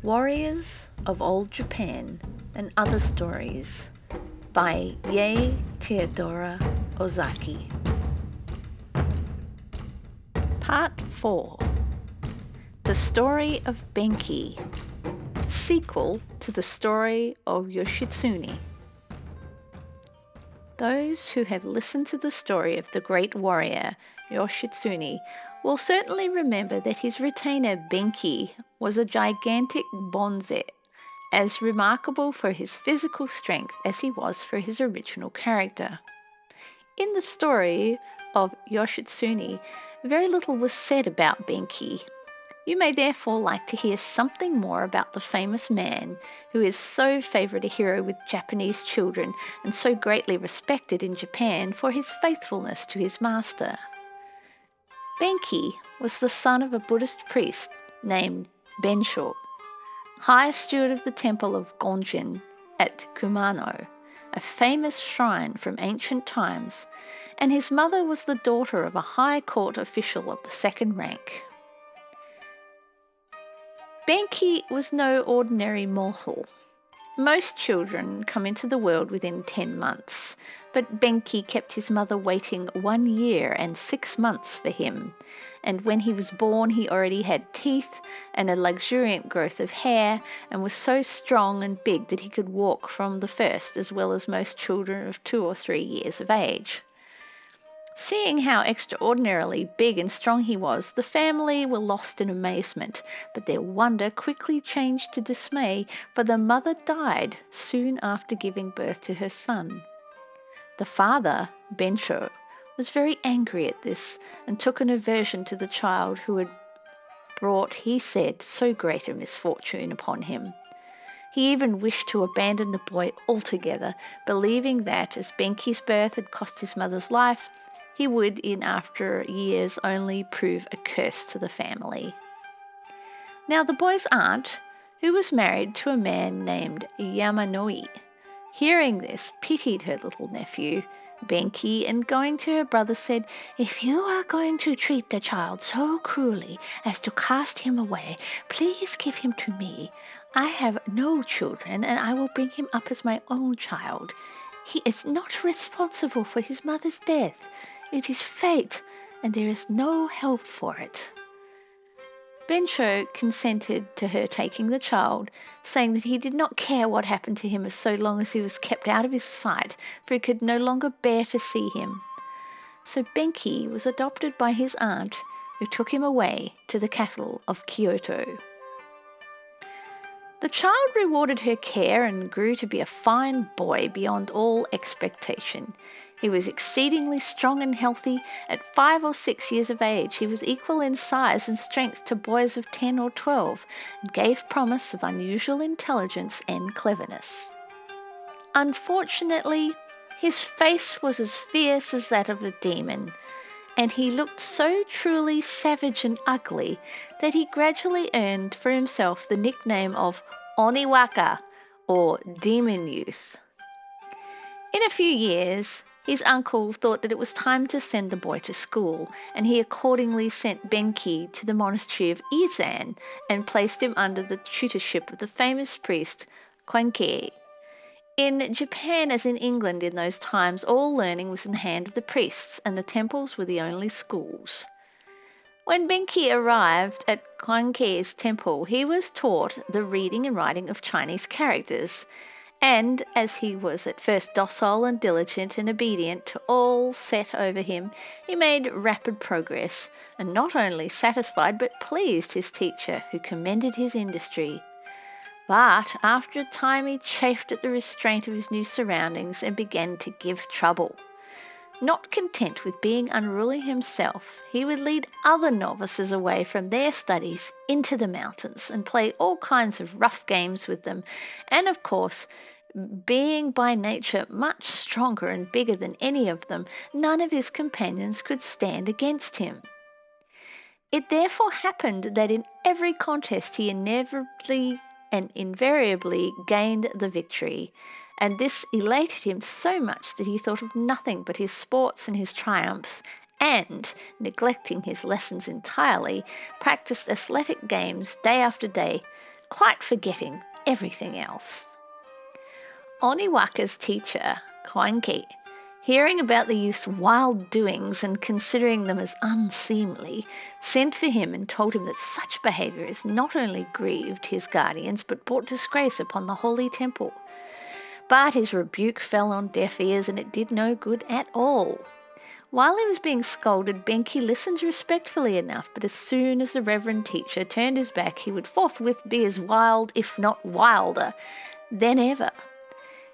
Warriors of Old Japan and Other Stories by Theodora Ozaki. Part 4. The Story of Benki, sequel to the story of Yoshitsune. Those who have listened to the story of the great warrior Yoshitsune will certainly remember that his retainer Benki was a gigantic bonze, as remarkable for his physical strength as he was for his original character. In the story of Yoshitsune, very little was said about Benki. You may therefore like to hear something more about the famous man who is so favoured a hero with Japanese children and so greatly respected in Japan for his faithfulness to his master. Benki was the son of a Buddhist priest named Bensho, high steward of the temple of Gonjin at Kumano, a famous shrine from ancient times, and his mother was the daughter of a high court official of the second rank. Benki was no ordinary mortal. Most children come into the world within 10 months, but Benki kept his mother waiting 1 year and 6 months for him, and when he was born he already had teeth and a luxuriant growth of hair, and was so strong and big that he could walk from the first as well as most children of 2 or 3 years of age. Seeing how extraordinarily big and strong he was, the family were lost in amazement, but their wonder quickly changed to dismay, for the mother died soon after giving birth to her son. The father, Bensho, was very angry at this and took an aversion to the child who had brought, he said, so great a misfortune upon him. He even wished to abandon the boy altogether, believing that, as Benki's birth had cost his mother's life, he would in after years only prove a curse to the family. Now the boy's aunt, who was married to a man named Yamanoi, hearing this, pitied her little nephew, Benki, and going to her brother said, "If you are going to treat the child so cruelly as to cast him away, please give him to me. I have no children, and I will bring him up as my own child. He is not responsible for his mother's death. It is fate, and there is no help for it." Bensho consented to her taking the child, saying that he did not care what happened to him so long as he was kept out of his sight, for he could no longer bear to see him. So Benki was adopted by his aunt, who took him away to the capital of Kyoto. The child rewarded her care and grew to be a fine boy beyond all expectation. He was exceedingly strong and healthy. At 5 or 6 years of age, he was equal in size and strength to boys of 10 or 12, and gave promise of unusual intelligence and cleverness. Unfortunately, his face was as fierce as that of a demon, and he looked so truly savage and ugly that he gradually earned for himself the nickname of Oniwaka, or Demon Youth. In a few years, his uncle thought that it was time to send the boy to school, and he accordingly sent Benki to the monastery of Izan and placed him under the tutorship of the famous priest Kwankei. In Japan, as in England in those times, all learning was in the hand of the priests, and the temples were the only schools. When Benki arrived at Kwankei's temple, he was taught the reading and writing of Chinese characters, and as he was at first docile and diligent and obedient to all set over him, he made rapid progress, and not only satisfied but pleased his teacher, who commended his industry. But after a time he chafed at the restraint of his new surroundings and began to give trouble. Not content with being unruly himself, he would lead other novices away from their studies into the mountains and play all kinds of rough games with them, and of course, being by nature much stronger and bigger than any of them, none of his companions could stand against him. It therefore happened that in every contest he inevitably and invariably gained the victory, and this elated him so much that he thought of nothing but his sports and his triumphs, and, neglecting his lessons entirely, practiced athletic games day after day, quite forgetting everything else. Oniwaka's teacher, Koenki, hearing about the youth's wild doings and considering them as unseemly, sent for him and told him that such behaviour has not only grieved his guardians but brought disgrace upon the holy temple. But his rebuke fell on deaf ears and it did no good at all. While he was being scolded, Benki listened respectfully enough, but as soon as the reverend teacher turned his back, he would forthwith be as wild, if not wilder, than ever.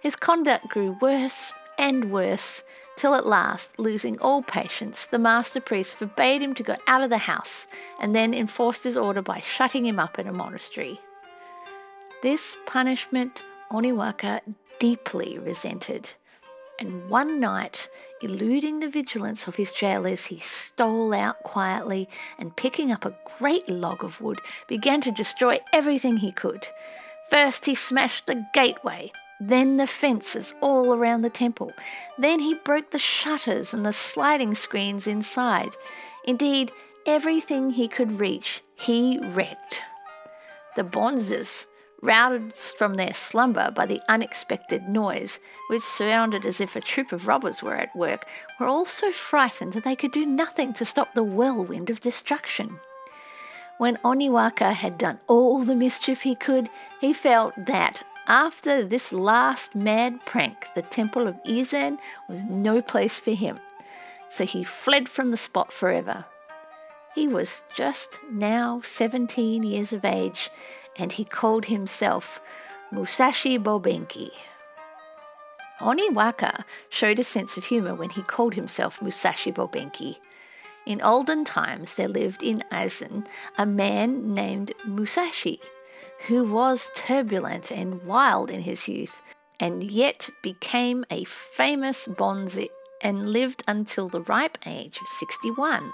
His conduct grew worse and worse, till at last, losing all patience, the master priest forbade him to go out of the house, and then enforced his order by shutting him up in a monastery. This punishment Oniwaka deeply resented, and one night, eluding the vigilance of his jailers, he stole out quietly and, picking up a great log of wood, began to destroy everything he could. First he smashed the gateway, then the fences all around the temple. Then he broke the shutters and the sliding screens inside. Indeed, everything he could reach, he wrecked. The bonzes, roused from their slumber by the unexpected noise, which sounded as if a troop of robbers were at work, were all so frightened that they could do nothing to stop the whirlwind of destruction. When Oniwaka had done all the mischief he could, he felt that, after this last mad prank, the temple of Izen was no place for him, so he fled from the spot forever. He was just now 17 years of age, and he called himself Musashi Bobenki. Oniwaka showed a sense of humour when he called himself Musashi Bobenki. In olden times there lived in Aizen a man named Musashi, who was turbulent and wild in his youth, and yet became a famous bonze and lived until the ripe age of 61.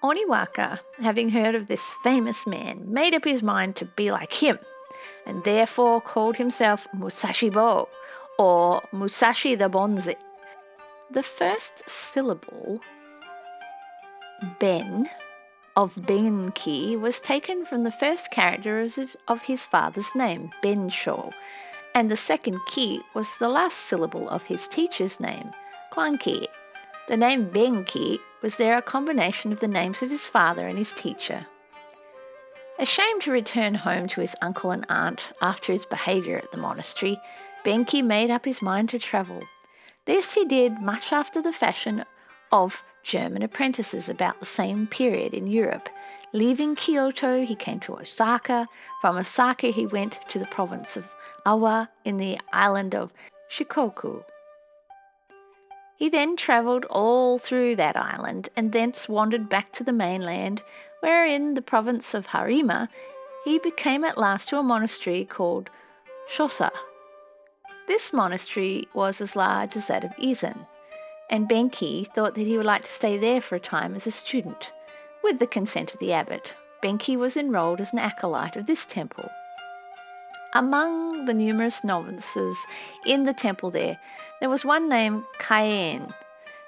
Oniwaka, having heard of this famous man, made up his mind to be like him, and therefore called himself Musashi Bo, or Musashi the Bonze. The first syllable, ben, of Benki was taken from the first character of his father's name, Bensho, and the second ki was the last syllable of his teacher's name, Kwanki. The name Benki was there a combination of the names of his father and his teacher. Ashamed to return home to his uncle and aunt after his behaviour at the monastery, Benki made up his mind to travel. This he did much after the fashion of German apprentices about the same period in Europe. Leaving Kyoto, he came to Osaka. From Osaka, he went to the province of Awa in the island of Shikoku. He then travelled all through that island and thence wandered back to the mainland, where in the province of Harima, he came at last to a monastery called Shosa. This monastery was as large as that of Izen, and Benki thought that he would like to stay there for a time as a student. With the consent of the abbot, Benki was enrolled as an acolyte of this temple. Among the numerous novices in the temple there was one named Kaien,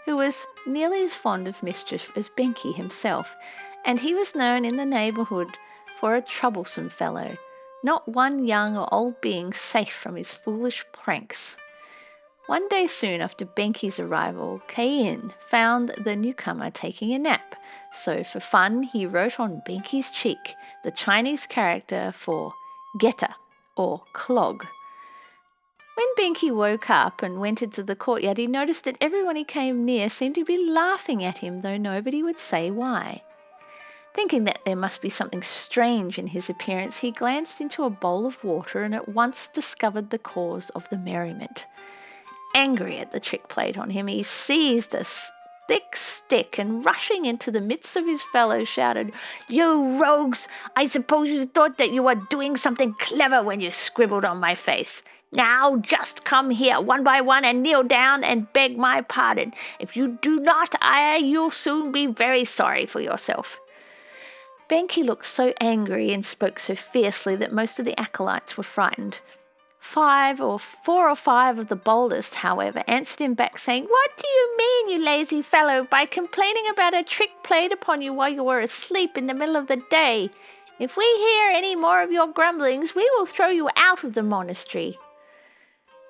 who was nearly as fond of mischief as Benki himself, and he was known in the neighbourhood for a troublesome fellow, not one young or old being safe from his foolish pranks. One day soon after Benki's arrival, Kaien found the newcomer taking a nap, so for fun he wrote on Benki's cheek the Chinese character for geta, or clog. When Benki woke up and went into the courtyard, he noticed that everyone he came near seemed to be laughing at him, though nobody would say why. Thinking that there must be something strange in his appearance, he glanced into a bowl of water and at once discovered the cause of the merriment. Angry at the trick played on him, he seized a thick stick and rushing into the midst of his fellows shouted, "You rogues! I suppose you thought that you were doing something clever when you scribbled on my face. Now just come here one by one and kneel down and beg my pardon. If you do not, you'll soon be very sorry for yourself." Benki looked so angry and spoke so fiercely that most of the acolytes were frightened. 4 or 5 of the boldest, however, answered him back saying, "What do you mean, you lazy fellow, by complaining about a trick played upon you while you were asleep in the middle of the day? If we hear any more of your grumblings, we will throw you out of the monastery."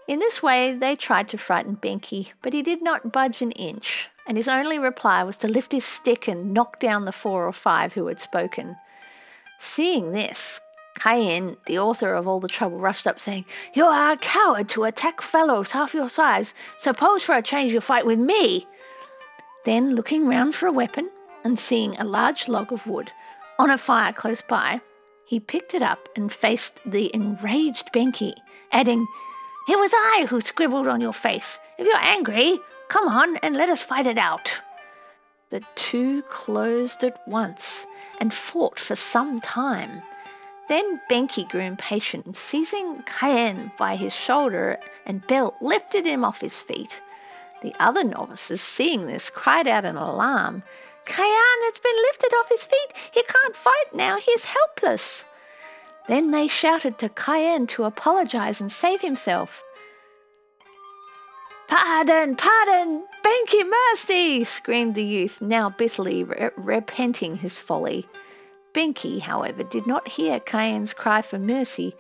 In this way they tried to frighten Benki, but he did not budge an inch, and his only reply was to lift his stick and knock down the 4 or 5 who had spoken. Seeing this, Cayenne, the author of all the trouble, rushed up saying, "You are a coward to attack fellows half your size. Suppose for a change you fight with me." Then, looking round for a weapon and seeing a large log of wood on a fire close by, he picked it up and faced the enraged Benki, adding, "It was I who scribbled on your face. If you're angry, come on and let us fight it out." The two closed at once and fought for some time. Then Benki grew impatient and, seizing Cayenne by his shoulder and belt, lifted him off his feet. The other novices, seeing this, cried out in alarm, "Cayenne has been lifted off his feet. He can't fight now. He is helpless." Then they shouted to Cayenne to apologize and save himself. "Pardon, pardon, Benki, mercy!" screamed the youth, now bitterly repenting his folly. Benki, however, did not hear Cayenne's cry for mercy,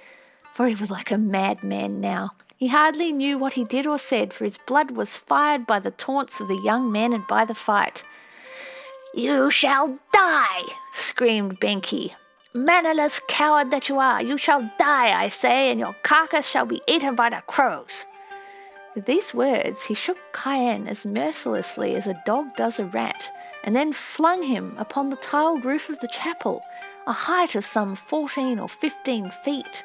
for he was like a madman now. He hardly knew what he did or said, for his blood was fired by the taunts of the young men and by the fight. "You shall die!" screamed Benki. "Mannerless coward that you are, you shall die, I say, and your carcass shall be eaten by the crows." With these words, he shook Cayenne as mercilessly as a dog does a rat, and then flung him upon the tiled roof of the chapel, a height of some 14 or 15 feet.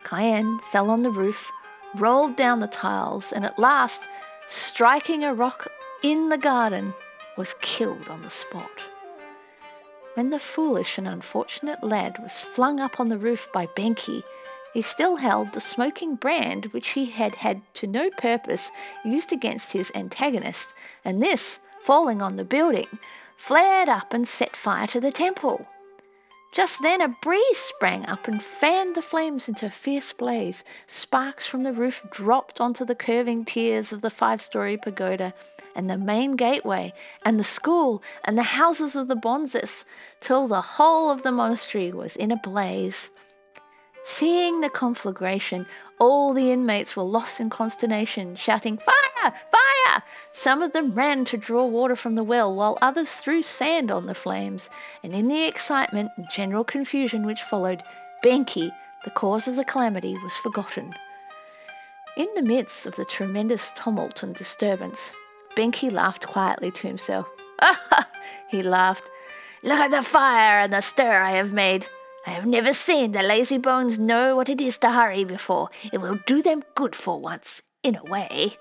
Cayenne fell on the roof, rolled down the tiles, and at last, striking a rock in the garden, was killed on the spot. When the foolish and unfortunate lad was flung up on the roof by Benki, he still held the smoking brand which he had had to no purpose used against his antagonist, and this, falling on the building, flared up and set fire to the temple. Just then a breeze sprang up and fanned the flames into a fierce blaze. Sparks from the roof dropped onto the curving tiers of the 5-story pagoda and the main gateway and the school and the houses of the bonzes, till the whole of the monastery was in a blaze. Seeing the conflagration, all the inmates were lost in consternation, shouting, "Fire! Fire!" Some of them ran to draw water from the well, while others threw sand on the flames, and in the excitement and general confusion which followed, Benki, the cause of the calamity, was forgotten. In the midst of the tremendous tumult and disturbance, Benki laughed quietly to himself. "Ah!" he laughed. "Look at the fire and the stir I have made. I have never seen the lazy bones know what it is to hurry before. It will do them good for once, in a way."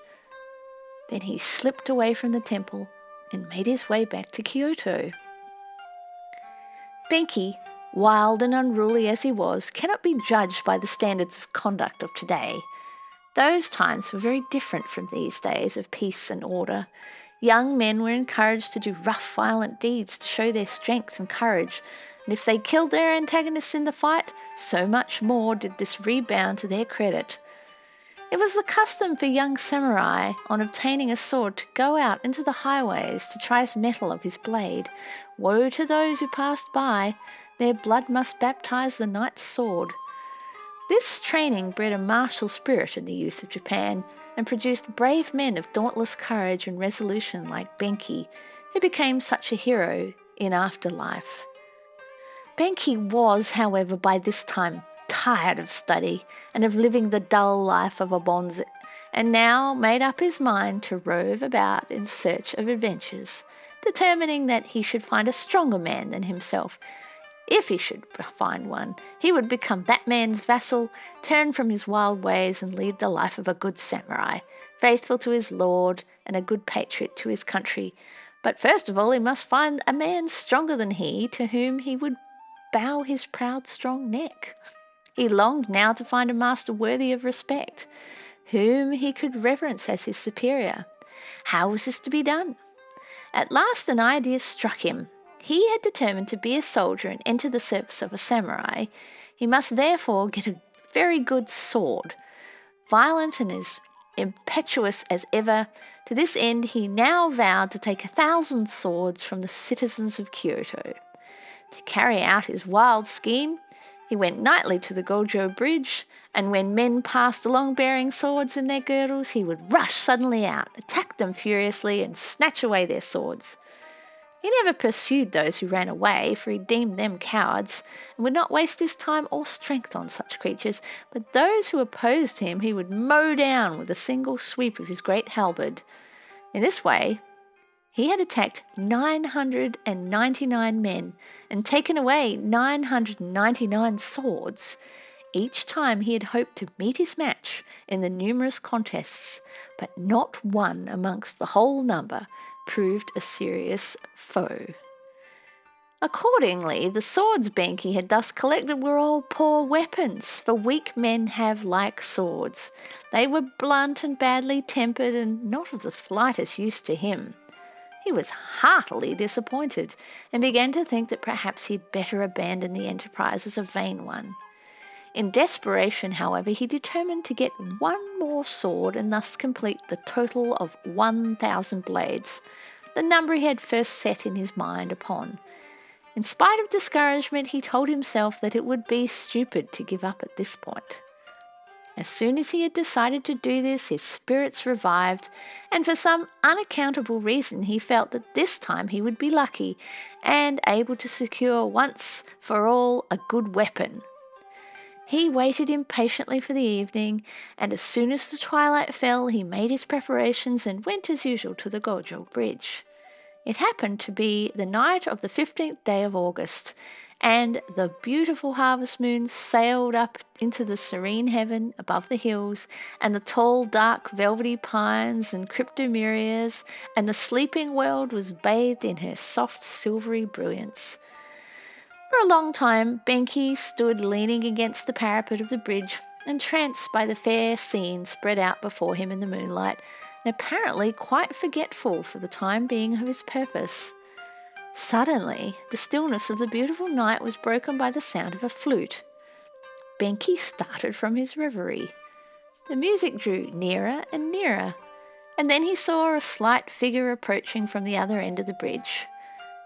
Then he slipped away from the temple and made his way back to Kyoto. Benki, wild and unruly as he was, cannot be judged by the standards of conduct of today. Those times were very different from these days of peace and order. Young men were encouraged to do rough, violent deeds to show their strength and courage, and if they killed their antagonists in the fight, so much more did this rebound to their credit. It was the custom for young samurai, on obtaining a sword, to go out into the highways to try the metal of his blade. Woe to those who passed by, their blood must baptize the knight's sword. This training bred a martial spirit in the youth of Japan, and produced brave men of dauntless courage and resolution like Benki, who became such a hero in afterlife. Benki was, however, by this time tired of study and of living the dull life of a bonze, and now made up his mind to rove about in search of adventures, determining that he should find a stronger man than himself. If he should find one, he would become that man's vassal, turn from his wild ways, and lead the life of a good samurai, faithful to his lord and a good patriot to his country. But first of all he must find a man stronger than he, to whom he would bow his proud strong neck. He longed now to find a master worthy of respect, whom he could reverence as his superior. How was this to be done? At last an idea struck him. He had determined to be a soldier and enter the service of a samurai. He must therefore get a very good sword, violent and as impetuous as ever. To this end he now vowed to take 1,000 swords from the citizens of Kyoto. To carry out his wild scheme, he went nightly to the Gojo Bridge, and when men passed along bearing swords in their girdles, he would rush suddenly out, attack them furiously, and snatch away their swords. He never pursued those who ran away, for he deemed them cowards, and would not waste his time or strength on such creatures, but those who opposed him he would mow down with a single sweep of his great halberd. In this way, he had attacked 999 men and taken away 999 swords. Each time he had hoped to meet his match in the numerous contests, but not one amongst the whole number proved a serious foe. Accordingly, the swords Benki had thus collected were all poor weapons, for weak men have like swords. They were blunt and badly tempered, and not of the slightest use to him. He was heartily disappointed, and began to think that perhaps he had better abandon the enterprise as a vain one. In desperation, however, he determined to get one more sword and thus complete the total of 1,000 blades, the number he had first set in his mind upon. In spite of discouragement, he told himself that it would be stupid to give up at this point. As soon as he had decided to do this, his spirits revived, and for some unaccountable reason he felt that this time he would be lucky and able to secure once for all a good weapon. He waited impatiently for the evening, and as soon as the twilight fell, he made his preparations and went as usual to the Gojo Bridge. It happened to be the night of the 15th day of August, and the beautiful harvest moon sailed up into the serene heaven above the hills, and the tall, dark, velvety pines and cryptomerias, and the sleeping world was bathed in her soft, silvery brilliance. For a long time, Benki stood leaning against the parapet of the bridge, entranced by the fair scene spread out before him in the moonlight, and apparently quite forgetful for the time being of his purpose. Suddenly, the stillness of the beautiful night was broken by the sound of a flute. Benki started from his reverie. The music drew nearer and nearer, and then he saw a slight figure approaching from the other end of the bridge.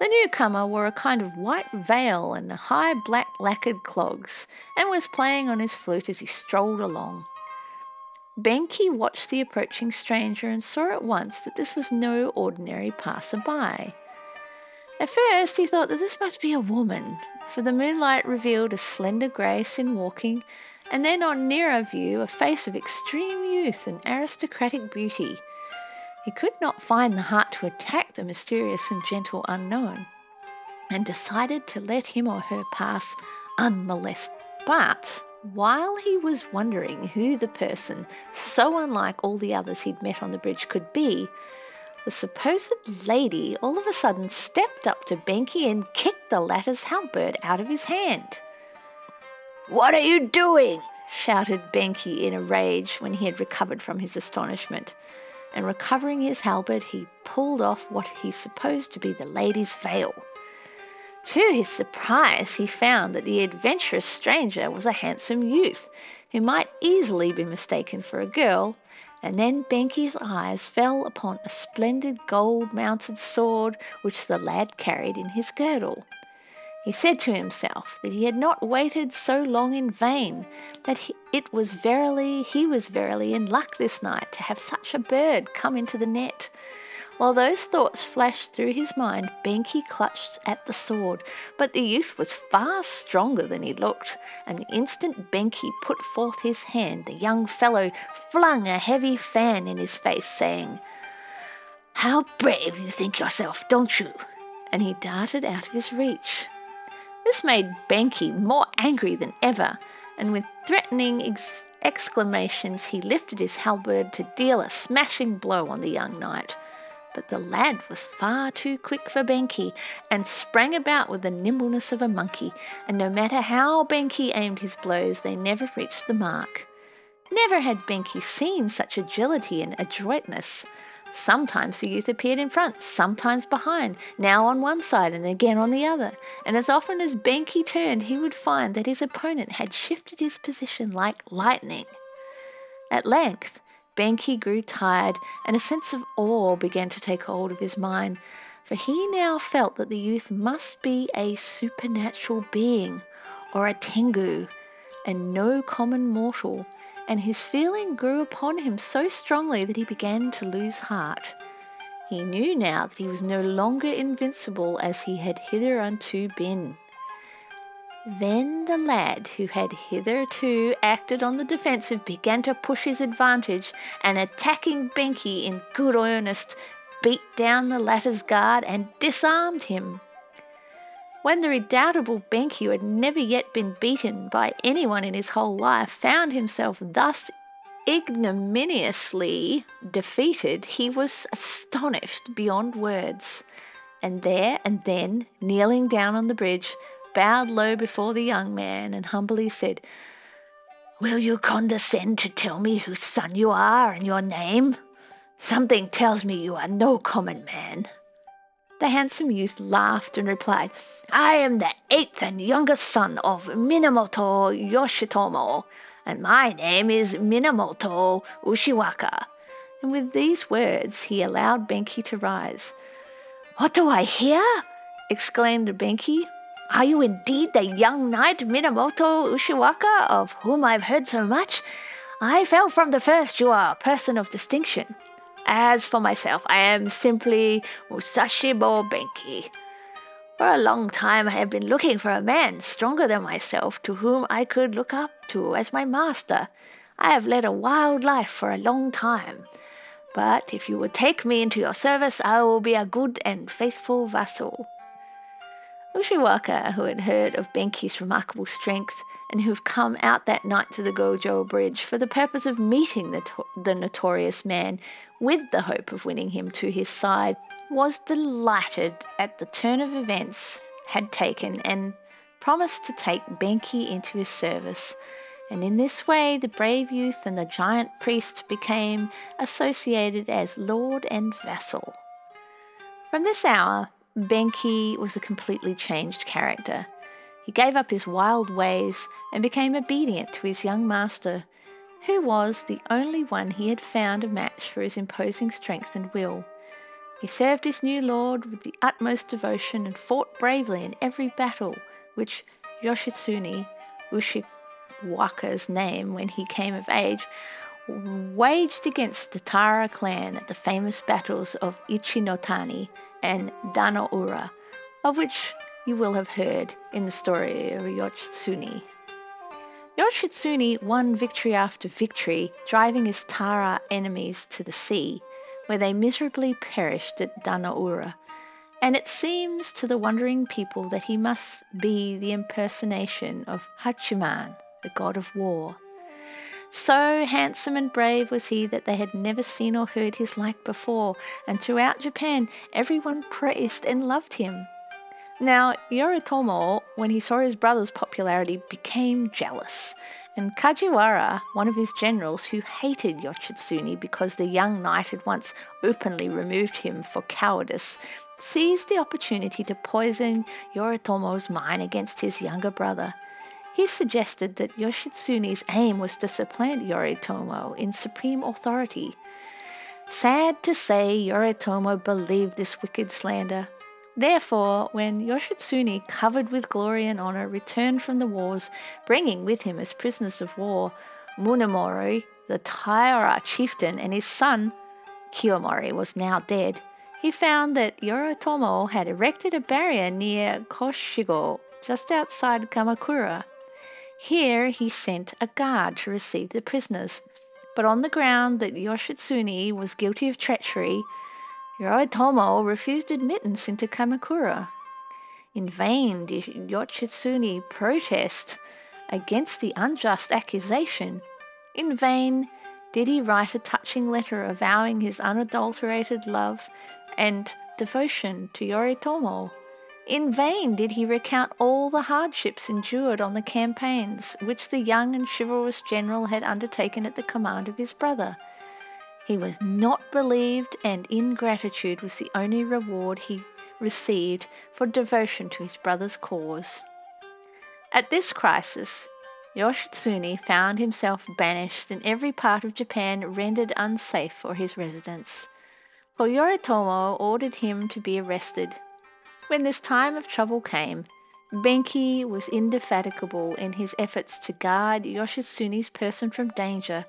The newcomer wore a kind of white veil and high black lacquered clogs, and was playing on his flute as he strolled along. Benki watched the approaching stranger and saw at once that this was no ordinary passer-by. At first he thought that this must be a woman, for the moonlight revealed a slender grace in walking, and then on nearer view a face of extreme youth and aristocratic beauty. He could not find the heart to attack the mysterious and gentle unknown, and decided to let him or her pass unmolested. But while he was wondering who the person, so unlike all the others he'd met on the bridge, could be, the supposed lady all of a sudden stepped up to Benki and kicked the latter's halberd out of his hand. "What are you doing?" shouted Benki in a rage when he had recovered from his astonishment. And recovering his halberd, he pulled off what he supposed to be the lady's veil. To his surprise, he found that the adventurous stranger was a handsome youth, who might easily be mistaken for a girl, and then Benki's eyes fell upon a splendid gold-mounted sword which the lad carried in his girdle. He said to himself that he had not waited so long in vain, that he was verily in luck this night to have such a bird come into the net. While those thoughts flashed through his mind, Benki clutched at the sword, but the youth was far stronger than he looked, and the instant Benki put forth his hand, the young fellow flung a heavy fan in his face, saying, "How brave you think yourself, don't you?" And he darted out of his reach. This made Benki more angry than ever, and with threatening exclamations he lifted his halberd to deal a smashing blow on the young knight. But the lad was far too quick for Benki, and sprang about with the nimbleness of a monkey, and no matter how Benki aimed his blows, they never reached the mark. Never had Benki seen such agility and adroitness. Sometimes the youth appeared in front, sometimes behind, now on one side and again on the other, and as often as Benki turned, he would find that his opponent had shifted his position like lightning. At length, Benki grew tired, and a sense of awe began to take hold of his mind, for he now felt that the youth must be a supernatural being, or a tengu, and no common mortal, and his feeling grew upon him so strongly that he began to lose heart. He knew now that he was no longer invincible as he had hitherunto been. Then the lad, who had hitherto acted on the defensive, began to push his advantage, and attacking Benki in good earnest, beat down the latter's guard and disarmed him. When the redoubtable Benki, who had never yet been beaten by anyone in his whole life, found himself thus ignominiously defeated, he was astonished beyond words, and there and then, kneeling down on the bridge, bowed low before the young man and humbly said, "Will you condescend to tell me whose son you are and your name? Something tells me you are no common man." The handsome youth laughed and replied, "I am the 8th and youngest son of Minamoto Yoshitomo, and my name is Minamoto Ushiwaka." And with these words he allowed Benki to rise. "What do I hear?" exclaimed Benki. "Are you indeed the young knight Minamoto Ushiwaka, of whom I've heard so much? I felt from the first you are a person of distinction. As for myself, I am simply Musashibo Benki. For a long time I have been looking for a man stronger than myself to whom I could look up to as my master. I have led a wild life for a long time, but if you would take me into your service, I will be a good and faithful vassal." Ushiwaka, who had heard of Benki's remarkable strength and who had come out that night to the Gojo Bridge for the purpose of meeting the notorious man with the hope of winning him to his side, was delighted at the turn of events had taken and promised to take Benki into his service. And in this way the brave youth and the giant priest became associated as lord and vassal. From this hour, Benki was a completely changed character. He gave up his wild ways and became obedient to his young master, who was the only one he had found a match for his imposing strength and will. He served his new lord with the utmost devotion and fought bravely in every battle which Yoshitsune, Ushiwaka's name when he came of age, waged against the Tara clan at the famous battles of Ichinotani and Danoura, of which you will have heard in the story of Yoshitsune. Yoshitsune won victory after victory, driving his Tara enemies to the sea, where they miserably perished at Danoura, and it seems to the wondering people that he must be the impersonation of Hachiman, the god of war. So handsome and brave was he that they had never seen or heard his like before, and throughout Japan everyone praised and loved him. Now Yoritomo, when he saw his brother's popularity, became jealous, and Kajiwara, one of his generals who hated Yoshitsune because the young knight had once openly removed him for cowardice, seized the opportunity to poison Yoritomo's mind against his younger brother. He suggested that Yoshitsune's aim was to supplant Yoritomo in supreme authority. Sad to say, Yoritomo believed this wicked slander. Therefore, when Yoshitsune, covered with glory and honor, returned from the wars, bringing with him as prisoners of war Munemori, the Taira chieftain, and his son, Kiyomori, was now dead, he found that Yoritomo had erected a barrier near Koshigo, just outside Kamakura. Here he sent a guard to receive the prisoners, but on the ground that Yoshitsune was guilty of treachery, Yoritomo refused admittance into Kamakura. In vain did Yoshitsune protest against the unjust accusation. In vain did he write a touching letter avowing his unadulterated love and devotion to Yoritomo. In vain did he recount all the hardships endured on the campaigns which the young and chivalrous general had undertaken at the command of his brother. He was not believed, and ingratitude was the only reward he received for devotion to his brother's cause. At this crisis, Yoshitsune found himself banished and every part of Japan rendered unsafe for his residence. for Yoritomo ordered him to be arrested. When this time of trouble came, Benki was indefatigable in his efforts to guard Yoshitsune's person from danger.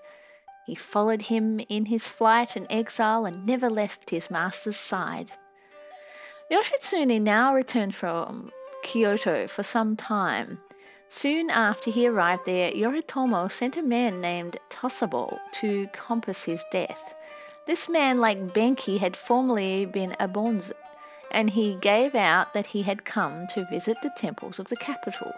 He followed him in his flight and exile and never left his master's side. Yoshitsune now returned from Kyoto for some time. Soon after he arrived there, Yoritomo sent a man named Tosabo to compass his death. This man, like Benki, had formerly been a bonze, and he gave out that he had come to visit the temples of the capital.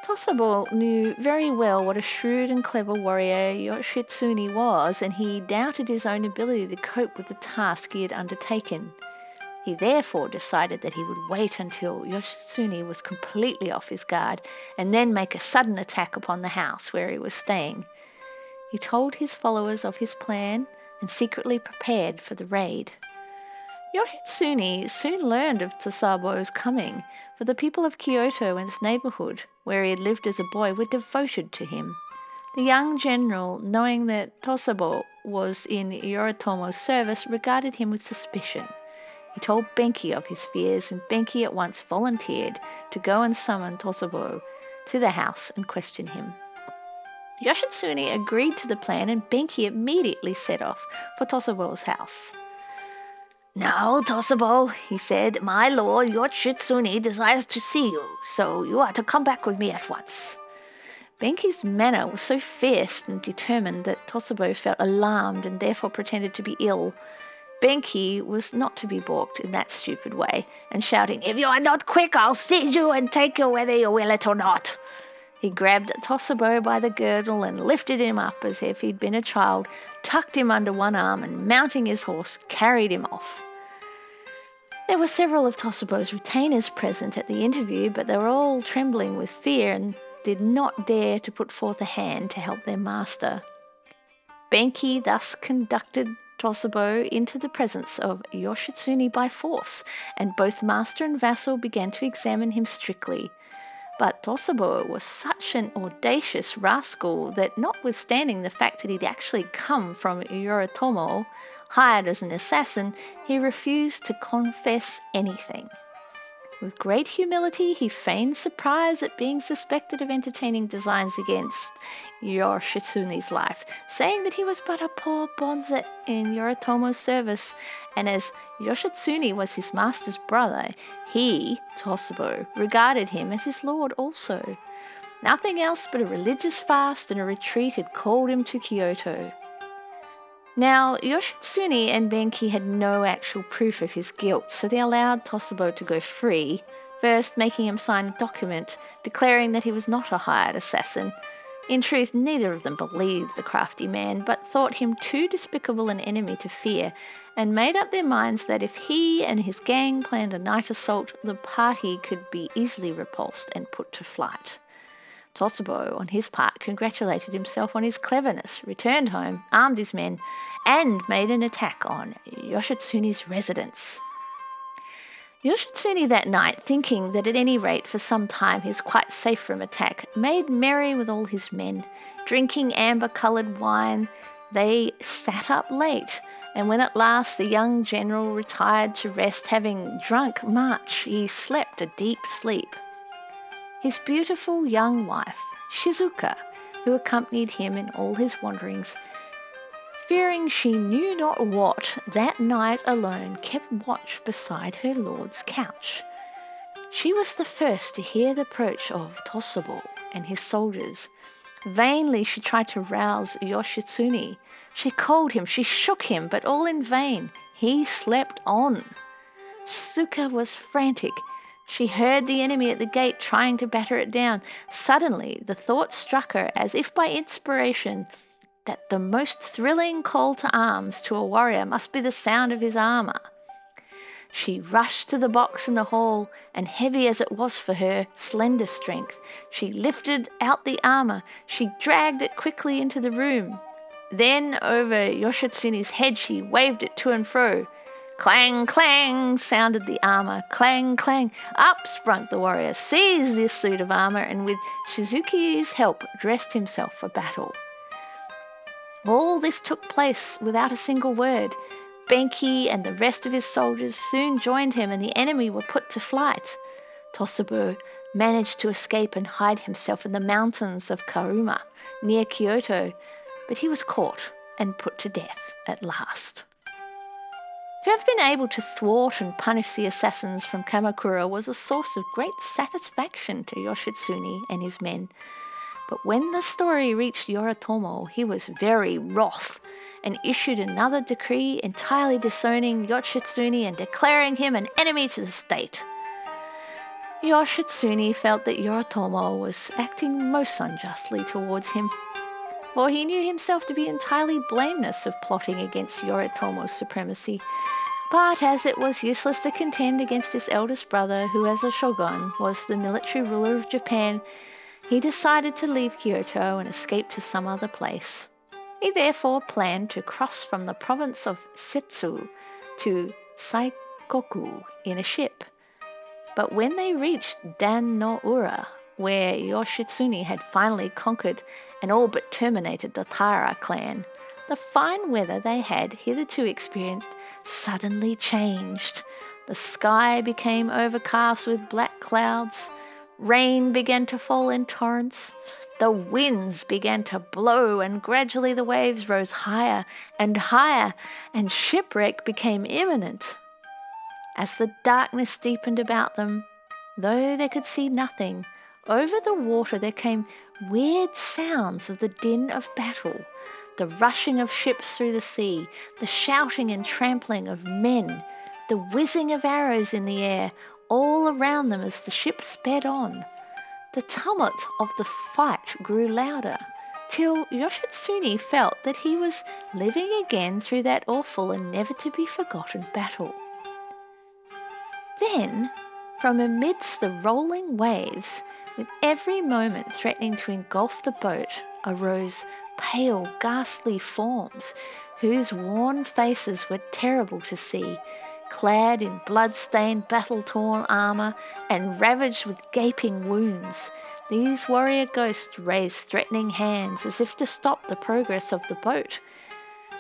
Tosabo knew very well what a shrewd and clever warrior Yoshitsune was, and he doubted his own ability to cope with the task he had undertaken. He therefore decided that he would wait until Yoshitsune was completely off his guard and then make a sudden attack upon the house where he was staying. He told his followers of his plan and secretly prepared for the raid. Yoshitsune soon learned of Tosabo's coming, for the people of Kyoto and its neighborhood, where he had lived as a boy, were devoted to him. The young general, knowing that Tosabo was in Yoritomo's service, regarded him with suspicion. He told Benki of his fears, and Benki at once volunteered to go and summon Tosabo to the house and question him. Yoshitsune agreed to the plan, and Benki immediately set off for Tosabo's house. "Now, Tosabo," he said, "my lord Yoshitsune desires to see you, so you are to come back with me at once." Benki's manner was so fierce and determined that Tosabo felt alarmed and therefore pretended to be ill. Benki was not to be balked in that stupid way, and shouting, "If you are not quick, I'll seize you and take you whether you will it or not." He grabbed Tosabo by the girdle and lifted him up as if he'd been a child, tucked him under one arm, and mounting his horse, carried him off. There were several of Tosabo's retainers present at the interview, but they were all trembling with fear and did not dare to put forth a hand to help their master. Benki thus conducted Tosabo into the presence of Yoshitsune by force, and both master and vassal began to examine him strictly. But Tosabo was such an audacious rascal that, notwithstanding the fact that he'd actually come from Yoritomo, hired as an assassin, he refused to confess anything. With great humility, he feigned surprise at being suspected of entertaining designs against Yoshitsune's life, saying that he was but a poor bonze in Yoritomo's service, and as Yoshitsune was his master's brother, he, Tosabo, regarded him as his lord also. Nothing else but a religious fast and a retreat had called him to Kyoto. Now, Yoshitsune and Benki had no actual proof of his guilt, so they allowed Tosabo to go free, first making him sign a document declaring that he was not a hired assassin. In truth, neither of them believed the crafty man, but thought him too despicable an enemy to fear, and made up their minds that if he and his gang planned a night assault, the party could be easily repulsed and put to flight. Tosabo, on his part, congratulated himself on his cleverness, returned home, armed his men, and made an attack on Yoshitsune's residence. Yoshitsune that night, thinking that at any rate for some time he was quite safe from attack, made merry with all his men. Drinking amber-coloured wine, they sat up late, and when at last the young general retired to rest, having drunk much, he slept a deep sleep. His beautiful young wife, Shizuka, who accompanied him in all his wanderings, fearing she knew not what, that night alone kept watch beside her lord's couch. She was the first to hear the approach of Tosabo and his soldiers. Vainly she tried to rouse Yoshitsune. She called him, she shook him, but all in vain. He slept on. Shizuka was frantic. She heard the enemy at the gate trying to batter it down. Suddenly, the thought struck her, as if by inspiration, that the most thrilling call to arms to a warrior must be the sound of his armour. She rushed to the box in the hall, and heavy as it was for her slender strength, she lifted out the armour. She dragged it quickly into the room. Then over Yoshitsune's head she waved it to and fro. Clang, clang, sounded the armour. Clang, clang. Up sprung the warrior, seized this suit of armour, and with Shizuki's help dressed himself for battle. All this took place without a single word. Benki and the rest of his soldiers soon joined him, and the enemy were put to flight. Tosabu managed to escape and hide himself in the mountains of Karuma, near Kyoto, but he was caught and put to death at last. To have been able to thwart and punish the assassins from Kamakura was a source of great satisfaction to Yoshitsune and his men. But when the story reached Yoritomo, he was very wroth and issued another decree entirely disowning Yoshitsune and declaring him an enemy to the state. Yoshitsune felt that Yoritomo was acting most unjustly towards him, for he knew himself to be entirely blameless of plotting against Yoritomo's supremacy. But as it was useless to contend against his eldest brother, who as a shogun was the military ruler of Japan, he decided to leave Kyoto and escape to some other place. He therefore planned to cross from the province of Setsu to Saikoku in a ship. But when they reached Dan no Ura, where Yoshitsune had finally conquered and all but terminated the Taira clan, the fine weather they had hitherto experienced suddenly changed. The sky became overcast with black clouds. Rain began to fall in torrents. The winds began to blow, and gradually the waves rose higher, and shipwreck became imminent. As the darkness deepened about them, though they could see nothing, over the water there came weird sounds of the din of battle, the rushing of ships through the sea, the shouting and trampling of men, the whizzing of arrows in the air, all around them as the ship sped on. The tumult of the fight grew louder, till Yoshitsune felt that he was living again through that awful and never-to-be-forgotten battle. Then, from amidst the rolling waves, with every moment threatening to engulf the boat, arose pale, ghastly forms, whose worn faces were terrible to see, clad in blood-stained, battle-torn armour and ravaged with gaping wounds. These warrior ghosts raised threatening hands as if to stop the progress of the boat,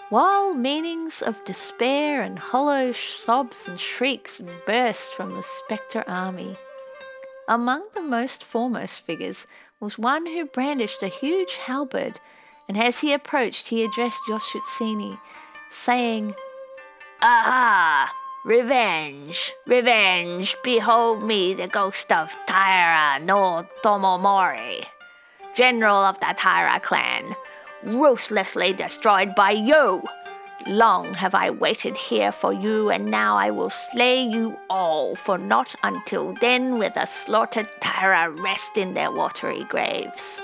while meanings of despair and hollow sobs and shrieks burst from the spectre army. Among the most foremost figures was one who brandished a huge halberd, and as he approached he addressed Yoshitsune, saying, "Aha! Revenge! Revenge! Behold me, the ghost of Taira no Tomomori, general of the Taira clan, ruthlessly destroyed by you. Long have I waited here for you, and now I will slay you all, for not until then will the slaughtered Taira rest in their watery graves."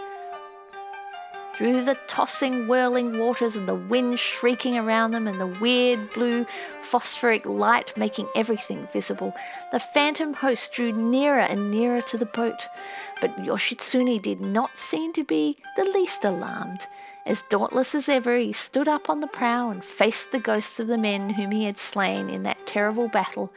Through the tossing, whirling waters and the wind shrieking around them and the weird blue phosphoric light making everything visible, the phantom host drew nearer and nearer to the boat. But Yoshitsune did not seem to be the least alarmed. As dauntless as ever, he stood up on the prow and faced the ghosts of the men whom he had slain in that terrible battle,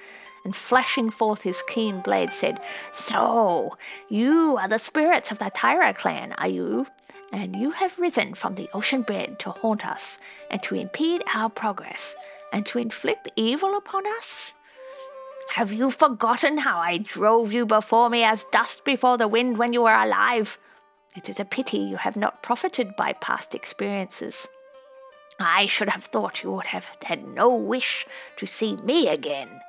and flashing forth his keen blade said, "So, you are the spirits of the Taira clan, are you? And you have risen from the ocean bed to haunt us, and to impede our progress, and to inflict evil upon us? Have you forgotten how I drove you before me as dust before the wind when you were alive? It is a pity you have not profited by past experiences. I should have thought you would have had no wish to see me again."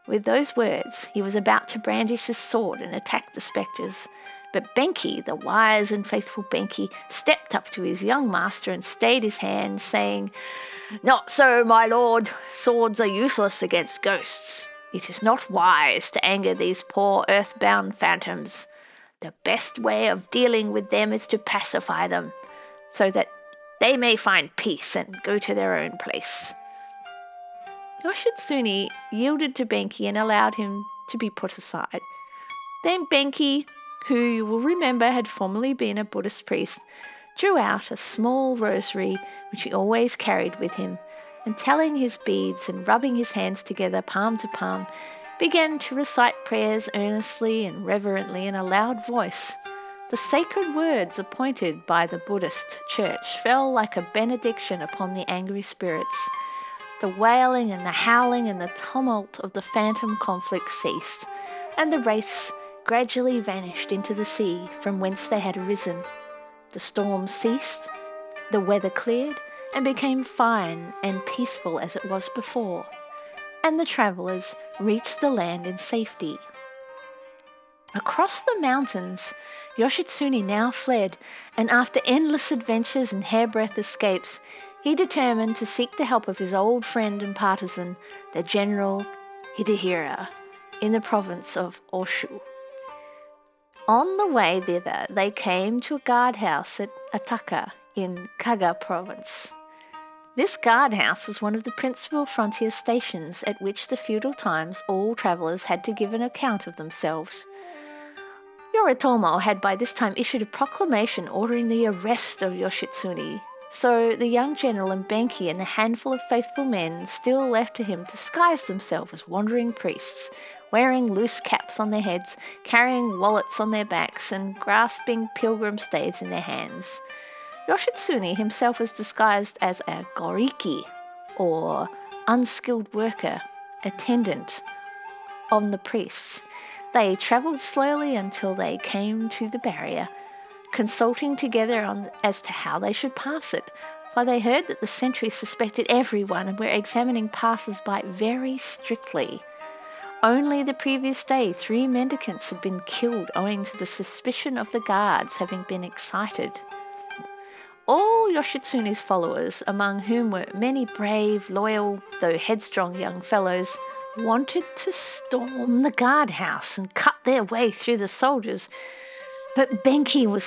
With those words, he was about to brandish his sword and attack the spectres, but Benki, the wise and faithful Benki, stepped up to his young master and stayed his hand, saying, "Not so, my lord. Swords are useless against ghosts. It is not wise to anger these poor earthbound phantoms. The best way of dealing with them is to pacify them, so that they may find peace and go to their own place." Yoshitsune yielded to Benki and allowed him to be put aside. Then Benki, who you will remember had formerly been a Buddhist priest, drew out a small rosary which he always carried with him, and telling his beads and rubbing his hands together palm to palm, began to recite prayers earnestly and reverently in a loud voice. The sacred words appointed by the Buddhist church fell like a benediction upon the angry spirits. The wailing and the howling and the tumult of the phantom conflict ceased, and the wraiths gradually vanished into the sea from whence they had arisen. The storm ceased, the weather cleared, and became fine and peaceful as it was before, and the travellers reached the land in safety. Across the mountains, Yoshitsune now fled, and after endless adventures and hairbreadth escapes, he determined to seek the help of his old friend and partisan, the General Hidehira, in the province of Oshu. On the way thither, they came to a guardhouse at Ataka in Kaga province. This guardhouse was one of the principal frontier stations at which the feudal times all travellers had to give an account of themselves. Yoritomo had by this time issued a proclamation ordering the arrest of Yoshitsune, so the young general and Benki and the handful of faithful men still left to him disguised themselves as wandering priests, wearing loose caps on their heads, carrying wallets on their backs, and grasping pilgrim staves in their hands. Yoshitsune himself was disguised as a goriki, or unskilled worker, attendant on the priests. They travelled slowly until they came to the barrier, consulting together as to how they should pass it, for they heard that the sentries suspected everyone and were examining passers-by very strictly. Only the previous day 3 mendicants had been killed owing to the suspicion of the guards having been excited. All Yoshitsune's followers, among whom were many brave, loyal, though headstrong young fellows, wanted to storm the guardhouse and cut their way through the soldiers. But Benki was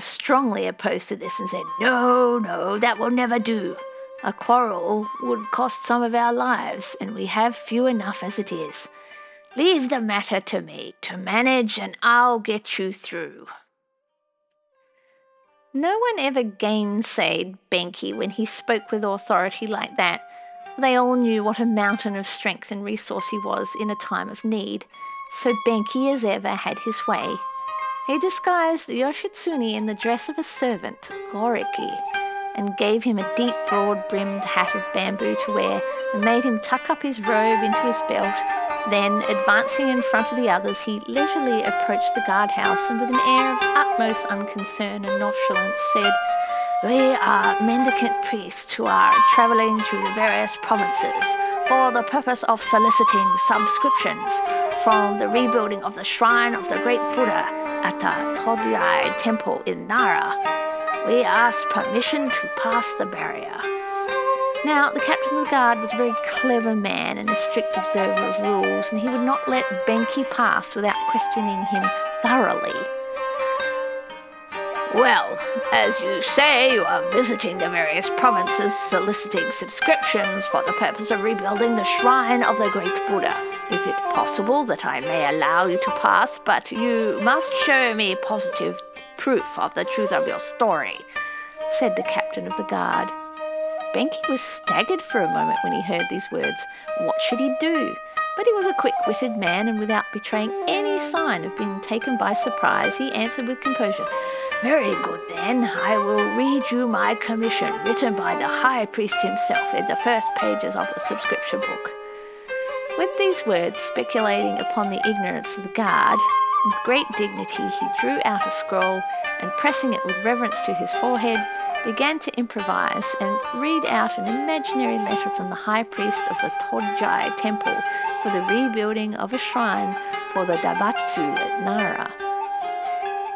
strongly opposed to this and said, No, that will never do. A quarrel would cost some of our lives, and we have few enough as it is. Leave the matter to me to manage, and I'll get you through. No one ever gainsayed Benki when he spoke with authority like that. They all knew what a mountain of strength and resource he was in a time of need, so Benki as ever had his way. He disguised Yoshitsune in the dress of a servant, Goriki, and gave him a deep, broad-brimmed hat of bamboo to wear, and made him tuck up his robe into his belt. Then, advancing in front of the others, he leisurely approached the guardhouse and with an air of utmost unconcern and nonchalance said, We are mendicant priests who are travelling through the various provinces for the purpose of soliciting subscriptions from the rebuilding of the shrine of the great Buddha at the Todai temple in Nara. We ask permission to pass the barrier. Now, the captain of the guard was a very clever man and a strict observer of rules, and he would not let Benki pass without questioning him thoroughly. Well, as you say, you are visiting the various provinces soliciting subscriptions for the purpose of rebuilding the shrine of the great Buddha. Is it possible that I may allow you to pass, but you must show me positive proof of the truth of your story, said the captain of the guard. Benki was staggered for a moment when he heard these words. What should he do? But he was a quick-witted man, and without betraying any sign of being taken by surprise, he answered with composure, Very good, then. I will read you my commission, written by the high priest himself in the first pages of the subscription book. With these words, speculating upon the ignorance of the guard, with great dignity he drew out a scroll, and pressing it with reverence to his forehead, began to improvise and read out an imaginary letter from the high priest of the Tojai temple for the rebuilding of a shrine for the Dabatsu at Nara.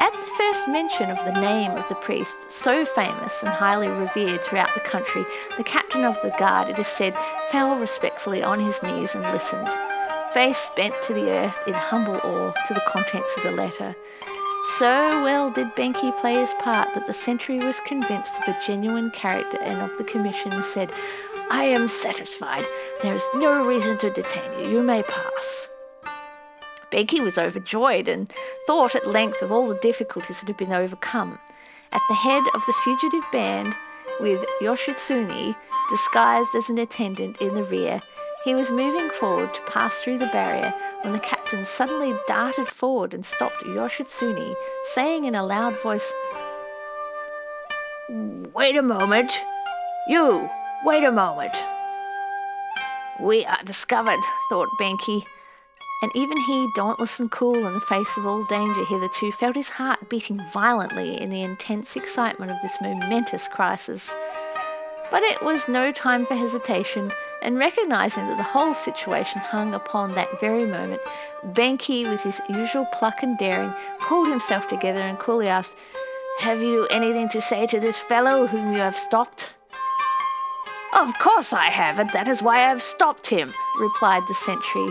At the first mention of the name of the priest, so famous and highly revered throughout the country, the captain of the guard, it is said, fell respectfully on his knees and listened, face bent to the earth in humble awe to the contents of the letter. So well did Benki play his part that the sentry was convinced of the genuine character and of the commission and said, I am satisfied. There is no reason to detain you. You may pass. Benki was overjoyed and thought at length of all the difficulties that had been overcome. At the head of the fugitive band, with Yoshitsune disguised as an attendant in the rear, he was moving forward to pass through the barrier when the captain suddenly darted forward and stopped Yoshitsune, saying in a loud voice, Wait a moment. You, wait a moment. We are discovered, thought Benki. And even he, dauntless and cool in the face of all danger hitherto, felt his heart beating violently in the intense excitement of this momentous crisis. But it was no time for hesitation, and recognizing that the whole situation hung upon that very moment, Benki, with his usual pluck and daring, pulled himself together and coolly asked, "Have you anything to say to this fellow whom you have stopped?" "Of course I have, and that is why I have stopped him," replied the sentry.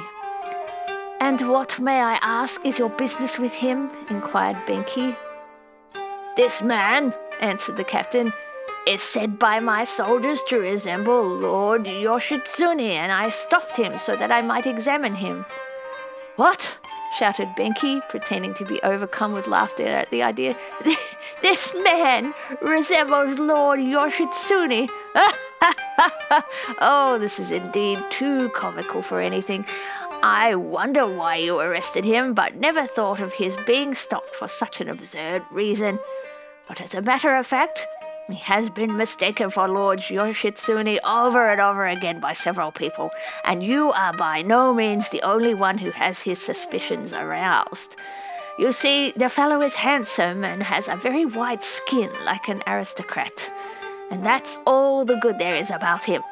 "And what, may I ask, is your business with him?" inquired Benki. "This man," answered the captain, "is said by my soldiers to resemble Lord Yoshitsune, and I stopped him so that I might examine him." "What?" shouted Benki, pretending to be overcome with laughter at the idea. "This man resembles Lord Yoshitsune? Oh, this is indeed too comical for anything. I wonder why you arrested him, but never thought of his being stopped for such an absurd reason. But as a matter of fact, he has been mistaken for Lord Yoshitsune over and over again by several people, and you are by no means the only one who has his suspicions aroused. You see, the fellow is handsome and has a very white skin like an aristocrat, and that's all the good there is about him.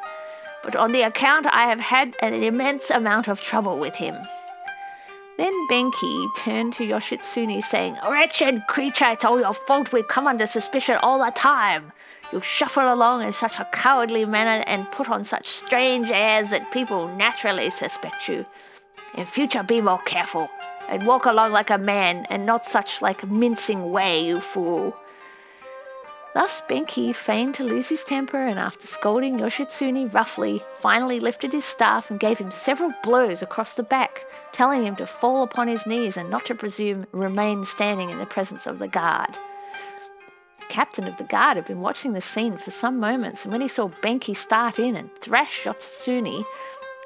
But on the account I have had an immense amount of trouble with him." Then Benki turned to Yoshitsune, saying, "Wretched creature, it's all your fault. We've come under suspicion all the time. You shuffle along in such a cowardly manner and put on such strange airs that people naturally suspect you. In future, be more careful, and walk along like a man, and not such like mincing way, you fool." Thus Benki feigned to lose his temper, and after scolding Yoshitsune roughly, finally lifted his staff and gave him several blows across the back, telling him to fall upon his knees and not to presume remain standing in the presence of the guard. The captain of the guard had been watching the scene for some moments, and when he saw Benki start in and thrash Yoshitsune,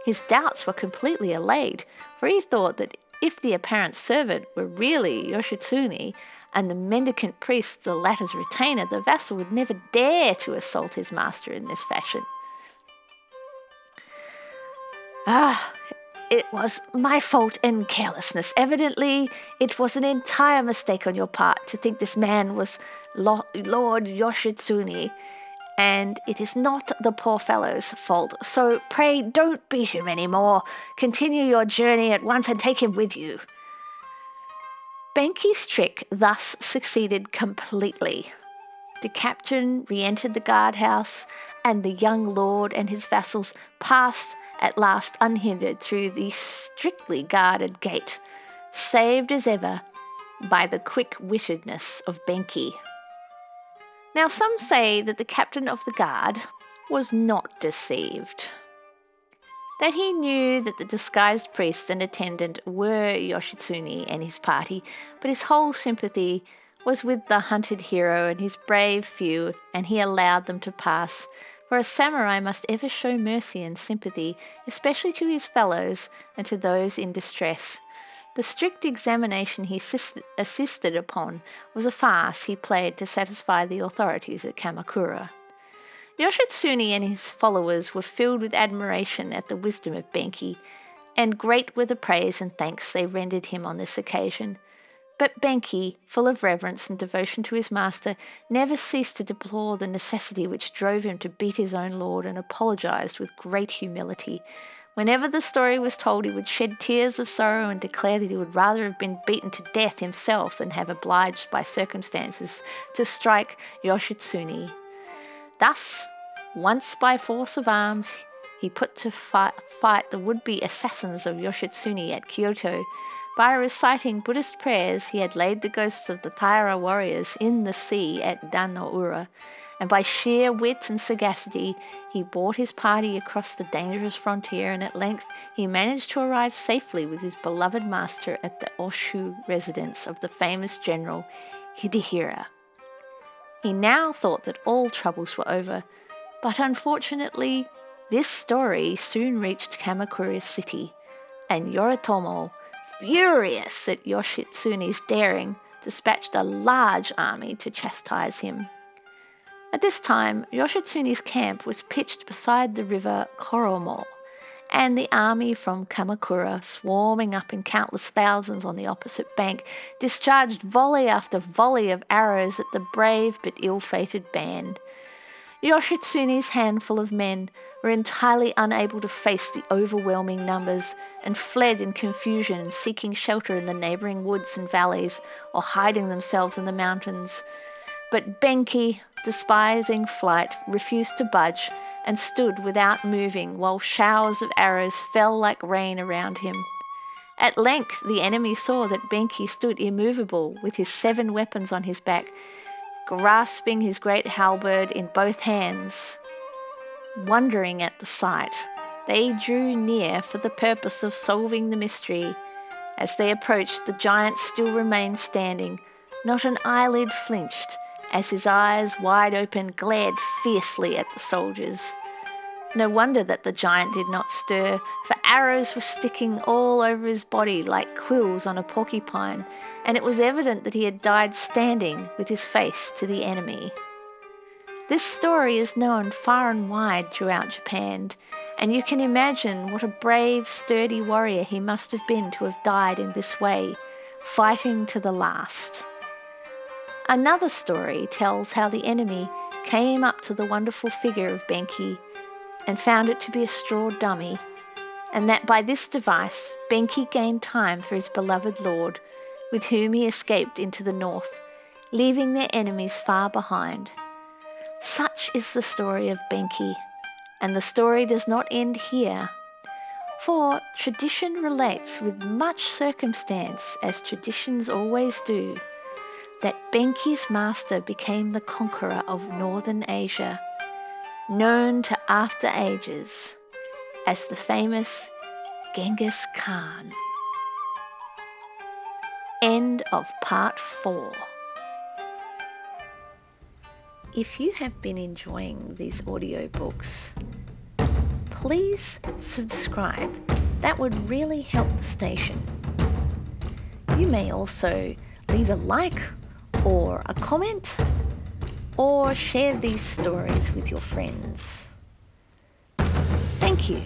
his doubts were completely allayed, for he thought that if the apparent servant were really Yoshitsune, and the mendicant priest the latter's retainer, the vassal would never dare to assault his master in this fashion. It was my fault and carelessness. Evidently, it was an entire mistake on your part to think this man was Lord Yoshitsune, and it is not the poor fellow's fault. So pray don't beat him any more. Continue your journey at once and take him with you." Benki's trick thus succeeded completely. The captain re-entered the guardhouse, and the young lord and his vassals passed at last unhindered through the strictly guarded gate, saved as ever by the quick-wittedness of Benki. Now some say that the captain of the guard was not deceived, that he knew that the disguised priest and attendant were Yoshitsune and his party, but his whole sympathy was with the hunted hero and his brave few, and he allowed them to pass, for a samurai must ever show mercy and sympathy, especially to his fellows and to those in distress. The strict examination he assisted upon was a farce he played to satisfy the authorities at Kamakura. Yoshitsune and his followers were filled with admiration at the wisdom of Benki, and great were the praise and thanks they rendered him on this occasion. But Benki, full of reverence and devotion to his master, never ceased to deplore the necessity which drove him to beat his own lord, and apologized with great humility. Whenever the story was told, he would shed tears of sorrow and declare that he would rather have been beaten to death himself than have obliged by circumstances to strike Yoshitsune. Thus, once by force of arms, he put to fight the would-be assassins of Yoshitsune at Kyoto. By reciting Buddhist prayers, he had laid the ghosts of the Taira warriors in the sea at Dan-no-ura, and by sheer wit and sagacity, he brought his party across the dangerous frontier, and at length he managed to arrive safely with his beloved master at the Oshu residence of the famous general Hidehira. He now thought that all troubles were over, but unfortunately, this story soon reached Kamakura city, and Yoritomo, furious at Yoshitsune's daring, dispatched a large army to chastise him. At this time, Yoshitsune's camp was pitched beside the river Koromo, and the army from Kamakura, swarming up in countless thousands on the opposite bank, discharged volley after volley of arrows at the brave but ill-fated band. Yoshitsune's handful of men were entirely unable to face the overwhelming numbers and fled in confusion, seeking shelter in the neighbouring woods and valleys or hiding themselves in the mountains. But Benki, despising flight, refused to budge and stood without moving while showers of arrows fell like rain around him. At length the enemy saw that Benki stood immovable with his 7 weapons on his back, grasping his great halberd in both hands. Wondering at the sight, they drew near for the purpose of solving the mystery. As they approached, the giant still remained standing. Not an eyelid flinched, as his eyes, wide open, glared fiercely at the soldiers. No wonder that the giant did not stir, for arrows were sticking all over his body like quills on a porcupine, and it was evident that he had died standing with his face to the enemy. This story is known far and wide throughout Japan, and you can imagine what a brave, sturdy warrior he must have been to have died in this way, fighting to the last. Another story tells how the enemy came up to the wonderful figure of Benki and found it to be a straw dummy, and that by this device Benki gained time for his beloved lord, with whom he escaped into the north, leaving their enemies far behind. Such is the story of Benki, and the story does not end here, for tradition relates with much circumstance, as traditions always do, that Benki's master became the conqueror of northern Asia, known to after ages as the famous Genghis Khan. End of part 4. If you have been enjoying these audiobooks, please subscribe. That would really help the station. You may also leave a like or a comment, or share these stories with your friends. Thank you.